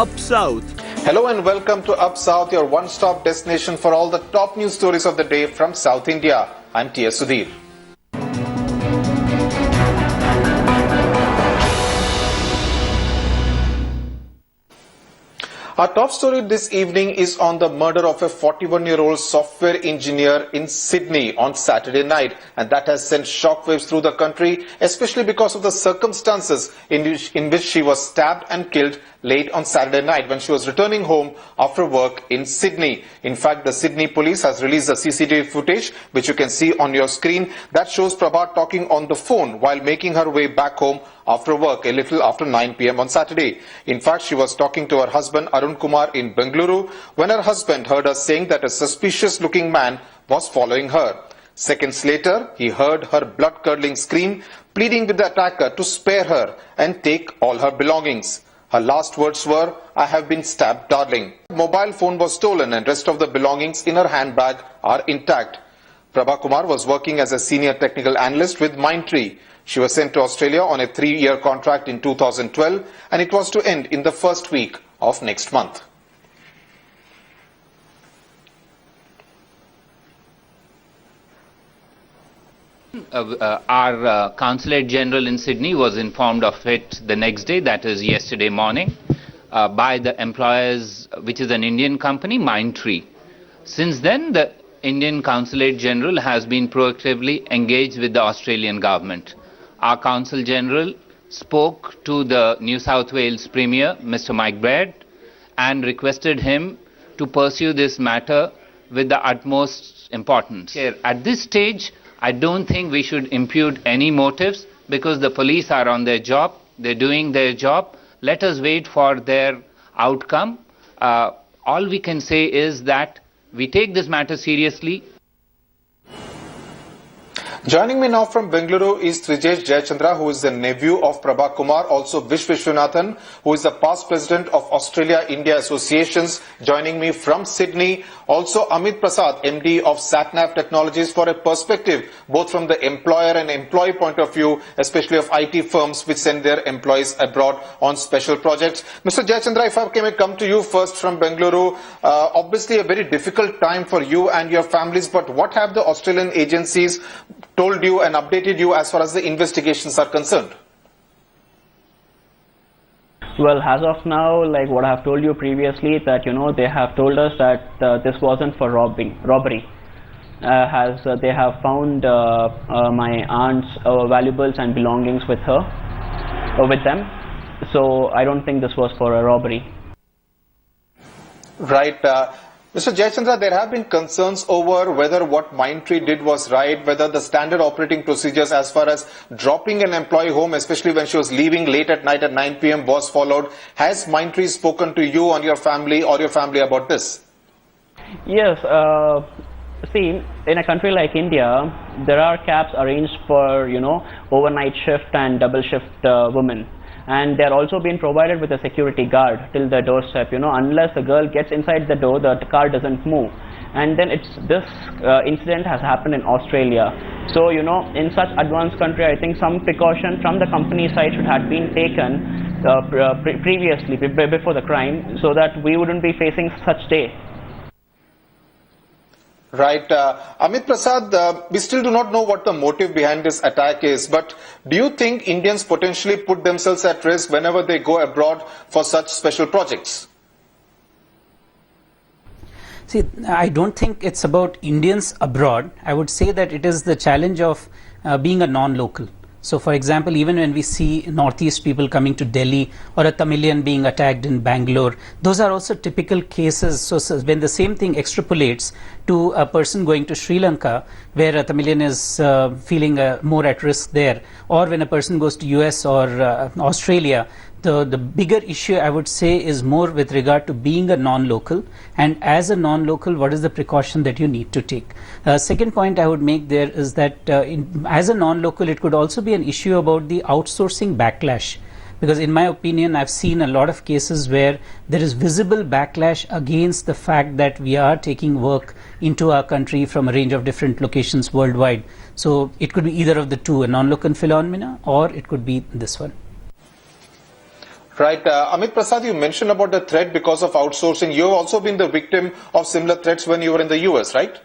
Up South. Hello and welcome to Up South, your one-stop destination for all the top news stories of the day from South India. I'm T. S. Sudhir. Our top story this evening is on the murder of a 41-year-old software engineer in Sydney on Saturday night, and that has sent shockwaves through the country, especially because of the circumstances in which she was stabbed and killed late on Saturday night when she was returning home after work in Sydney. In fact, the Sydney police has released the CCTV footage, which you can see on your screen, that shows Prabha talking on the phone while making her way back home after work a little after 9 p.m. on Saturday. In fact, she was talking to her husband Arun Kumar in Bengaluru when her husband heard her saying that a suspicious-looking man was following her. Seconds later, he heard her blood-curdling scream, pleading with the attacker to spare her and take all her belongings. Her last words were, "I have been stabbed, darling." Mobile phone was stolen and rest of the belongings in her handbag are intact. Prabha Kumar was working as a senior technical analyst with Mindtree. She was sent to Australia on a 3-year contract in 2012 and it was to end in the first week of next month. Our Consulate General in Sydney was informed of it the next day, that is yesterday morning, by the employers, which is an Indian company, Mindtree. Since then, the Indian Consulate General has been proactively engaged with the Australian government. Our Consul General spoke to the New South Wales Premier, Mr. Mike Baird, and requested him to pursue this matter with the utmost importance. At this stage, I don't think we should impute any motives because the police are on their job, they're doing their job. Let us wait for their outcome. All we can say is that we take this matter seriously. Joining me now from Bengaluru is Trijesh Jayachandra, who is the nephew of Prabha Kumar, also Vish Vishwanathan, who is the past president of Australia-India Associations, joining me from Sydney. Also Amit Prasad, MD of SatNav Technologies, for a perspective both from the employer and employee point of view, especially of IT firms which send their employees abroad on special projects. Mr. Jayachandra, if I may come to you first from Bengaluru, obviously a very difficult time for you and your families, but what have the Australian agencies told you and updated you as far as the investigations are concerned? Well, as of now, like what I have told you previously, that they have told us that this wasn't for robbery. They have found my aunt's valuables and belongings with them. So I don't think this was for a robbery. Right. Mr. Jayachandra, there have been concerns over whether what Mindtree did was right, whether the standard operating procedures as far as dropping an employee home, especially when she was leaving late at night at 9 p.m. was followed. Has Mindtree spoken to you and your family or your family about this? Yes. See, in a country like India, there are cabs arranged for, overnight shift and double shift women. And they are also being provided with a security guard till the doorstep. Unless the girl gets inside the door, the car doesn't move. And then this incident has happened in Australia. So in such advanced country, I think some precaution from the company side should have been taken previously before the crime, so that we wouldn't be facing such day. Right. Amit Prasad, we still do not know what the motive behind this attack is, but do you think Indians potentially put themselves at risk whenever they go abroad for such special projects? See, I don't think it's about Indians abroad. I would say that it is the challenge of being a non-local. So, for example, even when we see Northeast people coming to Delhi or a Tamilian being attacked in Bangalore, those are also typical cases. So when the same thing extrapolates to a person going to Sri Lanka, where a Tamilian is feeling more at risk there, or when a person goes to US or Australia, the bigger issue I would say is more with regard to being a non-local, and as a non-local, what is the precaution that you need to take. Second point I would make there is that as a non-local, it could also be an issue about the outsourcing backlash, because in my opinion I've seen a lot of cases where there is visible backlash against the fact that we are taking work into our country from a range of different locations worldwide. So it could be either of the two, a non-local phenomena, or it could be this one. Right. Amit Prasad, you mentioned about the threat because of outsourcing. You have also been the victim of similar threats when you were in the US, right?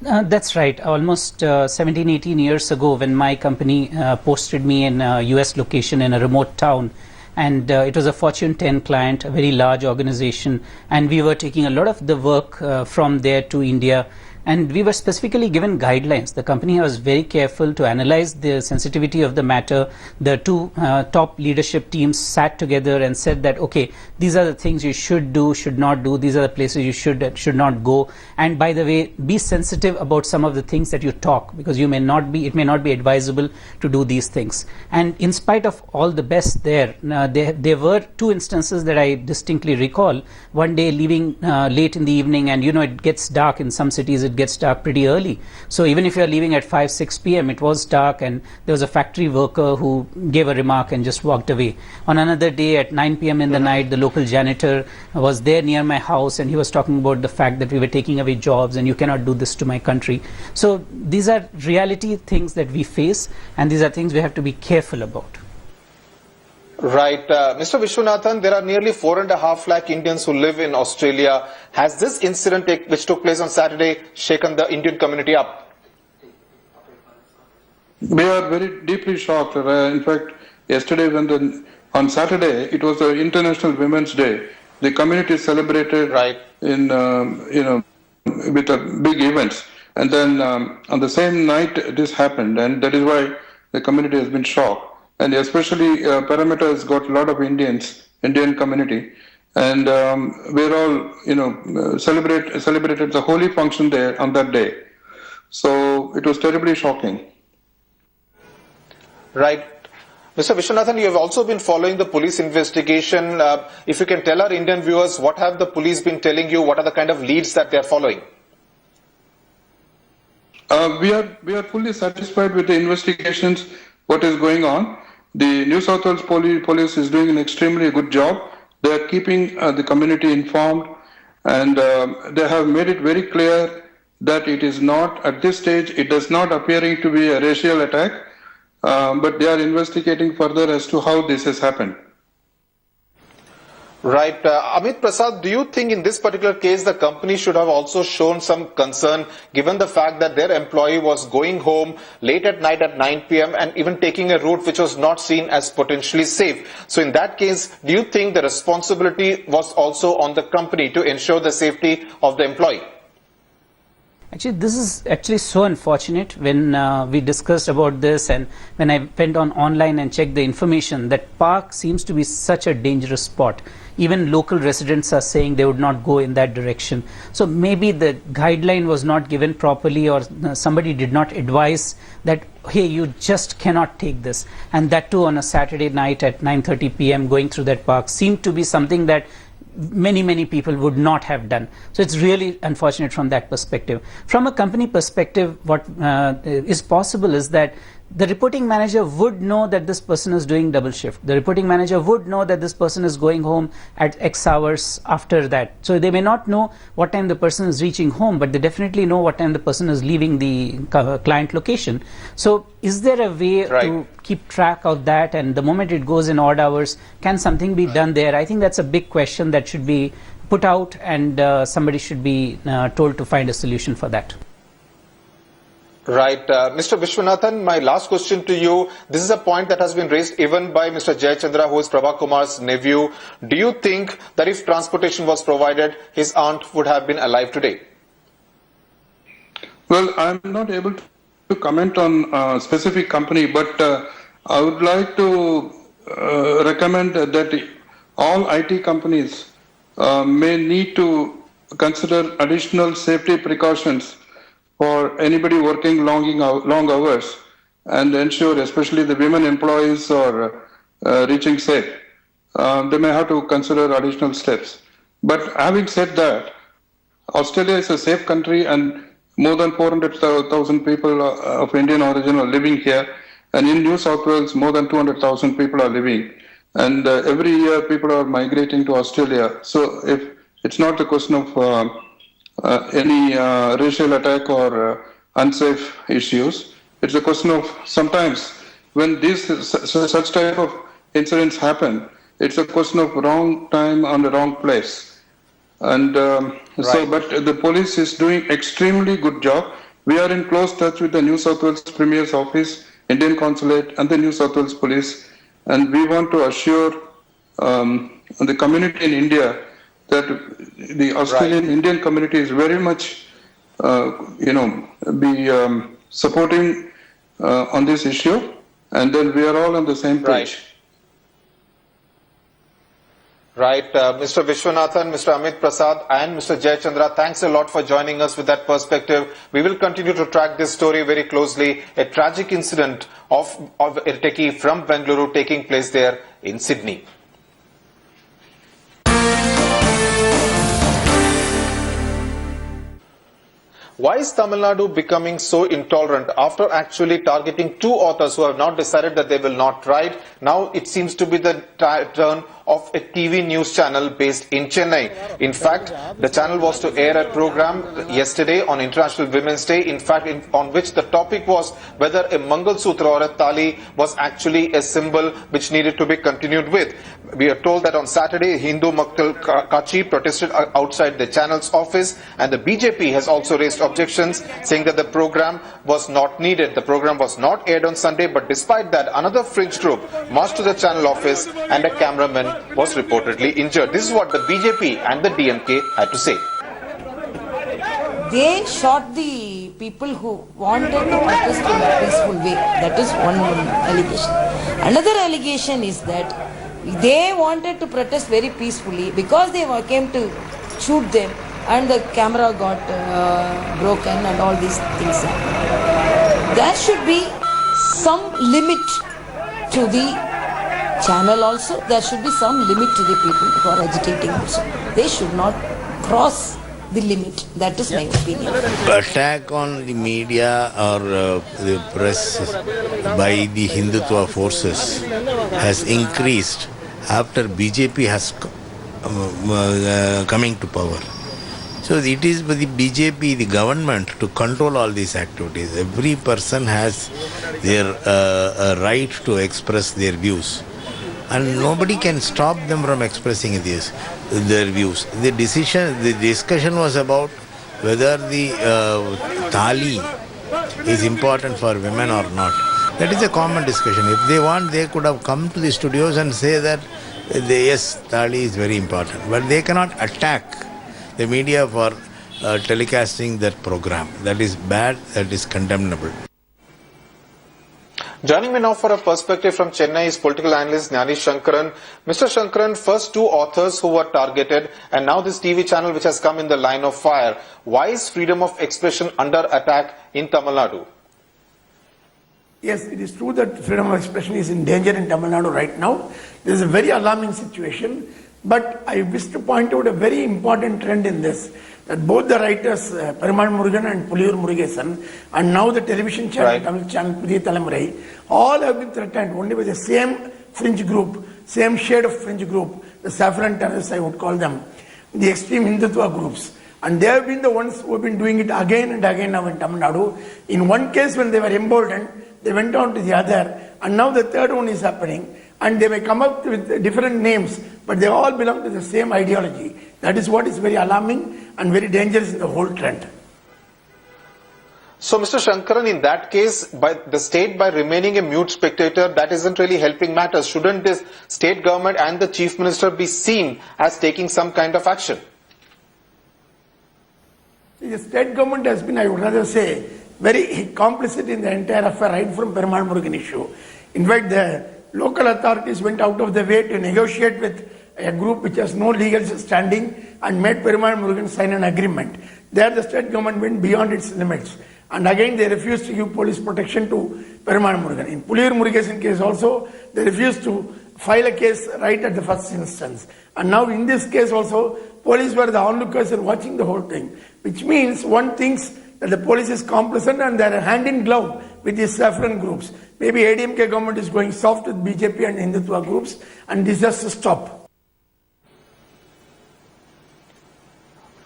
That's right. Almost 17, 18 years ago, when my company posted me in a US location in a remote town, and it was a Fortune 10 client, a very large organization, and we were taking a lot of the work from there to India. And we were specifically given guidelines. The company was very careful to analyze the sensitivity of the matter. The two top leadership teams sat together and said that, okay, these are the things you should do, should not do. These are the places you should not go. And by the way, be sensitive about some of the things that you talk, because it may not be advisable to do these things. And in spite of all the best there were two instances that I distinctly recall. One day leaving late in the evening, and it gets dark in some cities. It gets dark pretty early. So even if you're leaving at 5, 6 p.m., it was dark, and there was a factory worker who gave a remark and just walked away. On another day at 9 p.m. in the night, the local janitor was there near my house, and he was talking about the fact that we were taking away jobs and you cannot do this to my country. So these are reality things that we face, and these are things we have to be careful about. Right. Mr. Vishwanathan, there are nearly 4.5 lakh Indians who live in Australia. Has this incident which took place on Saturday shaken the Indian community up? We are very deeply shocked. In fact, yesterday on Saturday, it was the International Women's Day. The community celebrated in, with big events. And then on the same night, this happened. And that is why the community has been shocked. And especially Parameter has got a lot of Indian community, and we're all celebrated the holy function there on that day. So it was terribly shocking. Right. Mr. Vishwanathan, you have also been following the police investigation. If you can tell our Indian viewers, what have the police been telling you? What are the kind of leads that they are following? We are fully satisfied with the investigations, what is going on. The New South Wales police is doing an extremely good job. They are keeping the community informed, and they have made it very clear that it is not, at this stage, it does not appearing to be a racial attack, but they are investigating further as to how this has happened. Right. Amit Prasad, do you think in this particular case the company should have also shown some concern, given the fact that their employee was going home late at night at 9 p.m. and even taking a route which was not seen as potentially safe? So in that case, do you think the responsibility was also on the company to ensure the safety of the employee? Actually, this is actually so unfortunate. When we discussed about this, and when I went online and checked the information, that park seems to be such a dangerous spot. Even local residents are saying they would not go in that direction. So maybe the guideline was not given properly, or somebody did not advise that, hey, you just cannot take this. And that too on a Saturday night at 9:30 p.m. going through that park seemed to be something that many people would not have done. So it's really unfortunate from that perspective. From a company perspective, what is possible is that the reporting manager would know that this person is doing double shift. The reporting manager would know that this person is going home at X hours after that. So they may not know what time the person is reaching home, but they definitely know what time the person is leaving the client location. So is there a way to keep track of that? And the moment it goes in odd hours, can something be done there? I think that's a big question that should be put out, and somebody should be told to find a solution for that. Right. Mr. Vishwanathan, my last question to you. This is a point that has been raised even by Mr. Jayachandra, who is Prabha Kumar's nephew. Do you think that if transportation was provided, his aunt would have been alive today? Well, I'm not able to comment on a specific company, but I would like to recommend that all IT companies may need to consider additional safety precautions for anybody working long hours, and ensure, especially the women employees are reaching safe. They may have to consider additional steps. But having said that, Australia is a safe country, and more than 400,000 people of Indian origin are living here. And in New South Wales, more than 200,000 people are living. And every year, people are migrating to Australia. So if it's not a question of any racial attack or unsafe issues, it's a question of sometimes when these such type of incidents happen. It's a question of wrong time and the wrong place. And so, but the police is doing extremely good job. We are in close touch with the New South Wales Premier's office, Indian Consulate, and the New South Wales Police, and we want to assure the community in India that the Australian Indian community is very much, supporting on this issue, and then we are all on the same page. Right, Mr. Vishwanathan, Mr. Amit Prasad and Mr. Jayachandra, thanks a lot for joining us with that perspective. We will continue to track this story very closely. A tragic incident of a techie from Bengaluru taking place there in Sydney. Why is Tamil Nadu becoming so intolerant after actually targeting two authors who have now decided that they will not write? Now it seems to be the turn of a TV news channel based in Chennai. In fact, the channel was to air a program yesterday on International Women's Day, on which the topic was whether a Mangal Sutra or a Tali was actually a symbol which needed to be continued with. We are told that on Saturday, Hindu Maktal Kachi protested outside the channel's office, and the BJP has also raised objections, saying that the program was not needed. The program was not aired on Sunday, but despite that, another fringe group marched to the channel office and a cameraman was reportedly injured. This is what the BJP and the DMK had to say. They shot the people who wanted to protest in a peaceful way. That is one allegation. Another allegation is that they wanted to protest very peacefully because they came to shoot them and the camera got broken and all these things. There should be some limit to the channel also. There should be some limit to the people who are agitating also. They should not cross the limit. That is my opinion. Attack on the media or the press by the Hindutva forces has increased after BJP has coming to power. So it is with the BJP, the government, to control all these activities. Every person has their right to express their views, and nobody can stop them from expressing their views. The discussion was about whether the thali is important for women or not. That is a common discussion. If they want, they could have come to the studios and say that yes, thali is very important. But they cannot attack the media for telecasting that program. That is bad, that is condemnable. Joining me now for a perspective from Chennai is political analyst Jnani Shankaran. Mr. Shankaran, first two authors who were targeted and now this TV channel which has come in the line of fire. Why is freedom of expression under attack in Tamil Nadu? Yes, it is true that freedom of expression is in danger in Tamil Nadu right now. This is a very alarming situation. But I wish to point out a very important trend in this, that both the writers, Perumal Murugan and Puliyur Murugesan, and now the television channel, Tamil channel, Pudhiya Thalamurai, all have been threatened only with the same fringe group, same shade of fringe group, the saffron terrorists I would call them, the extreme Hindutva groups. And they have been the ones who have been doing it again and again now in Tamil Nadu. In one case when they were emboldened, they went on to the other, and now the third one is happening. And they may come up with different names, but they all belong to the same ideology. That is what is very alarming and very dangerous in the whole trend. So, Mr. Shankaran, in that case, by the state, by remaining a mute spectator, that isn't really helping matters. Shouldn't this state government and the chief minister be seen as taking some kind of action? The state government has been, I would rather say, very complicit in the entire affair, right from Perumal Murugan issue. In fact, the local authorities went out of their way to negotiate with a group which has no legal standing and made Perumal Murugan sign an agreement. There the state government went beyond its limits. And again they refused to give police protection to Perumal Murugan. In Puliyur Murugesan case also, they refused to file a case right at the first instance. And now in this case also, police were the onlookers and watching the whole thing. Which means one thinks that the police is complicit and they are hand in glove with these saffron groups. Maybe ADMK government is going soft with BJP and Hindutva groups, and this has to stop.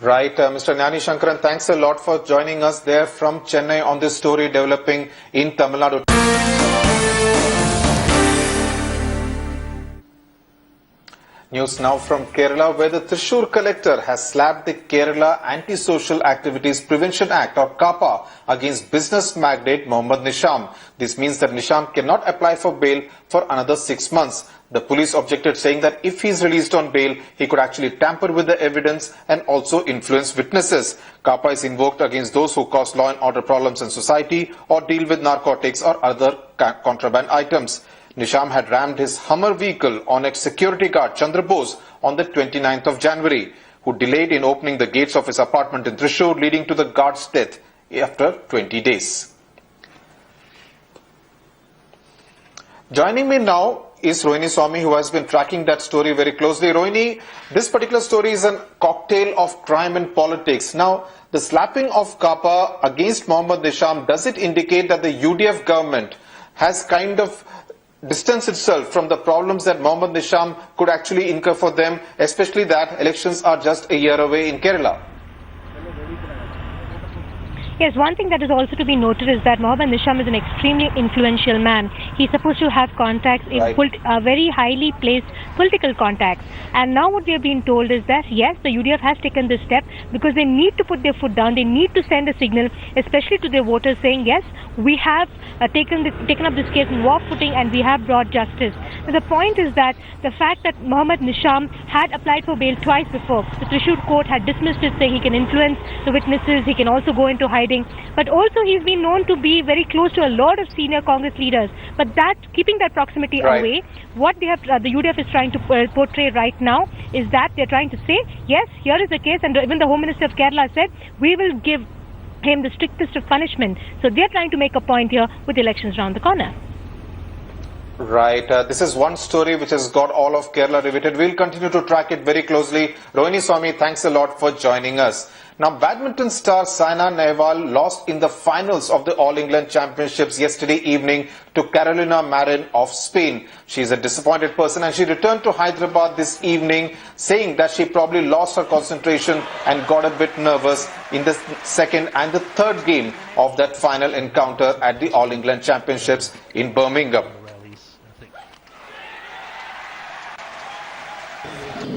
Right, Mr. Jnani Shankaran, thanks a lot for joining us there from Chennai on this story developing in Tamil Nadu. News now from Kerala, where the Thrissur collector has slapped the Kerala Anti-Social Activities Prevention Act, or CAPA, against business magnate Mohammad Nisham. This means that Nisham cannot apply for bail for another 6 months. The police objected, saying that if he is released on bail, he could actually tamper with the evidence and also influence witnesses. CAPA is invoked against those who cause law and order problems in society or deal with narcotics or other contraband items. Nisham had rammed his Hummer vehicle on its security guard Chandra Bose on the 29th of January, who delayed in opening the gates of his apartment in Thrissur, leading to the guard's death after 20 days. Joining me now is Rohini Swami, who has been tracking that story very closely. Rohini, this particular story is a cocktail of crime and politics. Now, the slapping of CAPA against Mohammad Nisham, does it indicate that the UDF government has kind of distance itself from the problems that Mohammad Nisham could actually incur for them, especially that elections are just a year away in Kerala? Yes, one thing that is also to be noted is that Mohammad Nisham is an extremely influential man. He's supposed to have contacts in very highly placed political contacts. And now what we have been told is that, yes, the UDF has taken this step because they need to put their foot down. They need to send a signal, especially to their voters, saying, yes, we have taken up this case in war footing and we have brought justice. Now, the point is that the fact that Mohammad Nisham had applied for bail twice before, the Thrissur court had dismissed it, saying he can influence the witnesses, he can also go into hiding. But also he's been known to be very close to a lot of senior Congress leaders. But that, keeping that proximity away, what they have, the UDF is trying to portray right now is that they're trying to say, yes, here is the case, and even the Home Minister of Kerala said, we will give him the strictest of punishment. So they're trying to make a point here with elections around the corner. Right. This is one story which has got all of Kerala riveted. We'll continue to track it very closely. Rohini Swami, thanks a lot for joining us. Now, badminton star Saina Nehwal lost in the finals of the All England Championships yesterday evening to Carolina Marin of Spain. She is a disappointed person and she returned to Hyderabad this evening, saying that she probably lost her concentration and got a bit nervous in the second and the third game of that final encounter at the All England Championships in Birmingham.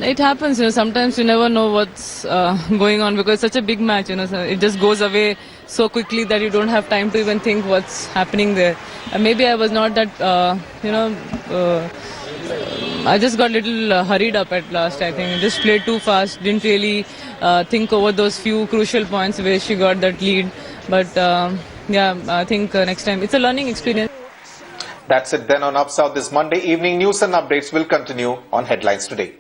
It happens, sometimes you never know what's going on because it's such a big match, so it just goes away so quickly that you don't have time to even think what's happening there. Maybe I was not that, I just got a little hurried up at last, I think. I just played too fast, didn't really think over those few crucial points where she got that lead. But yeah, I think next time, it's a learning experience. That's it then on Up South this Monday evening. News and updates will continue on Headlines Today.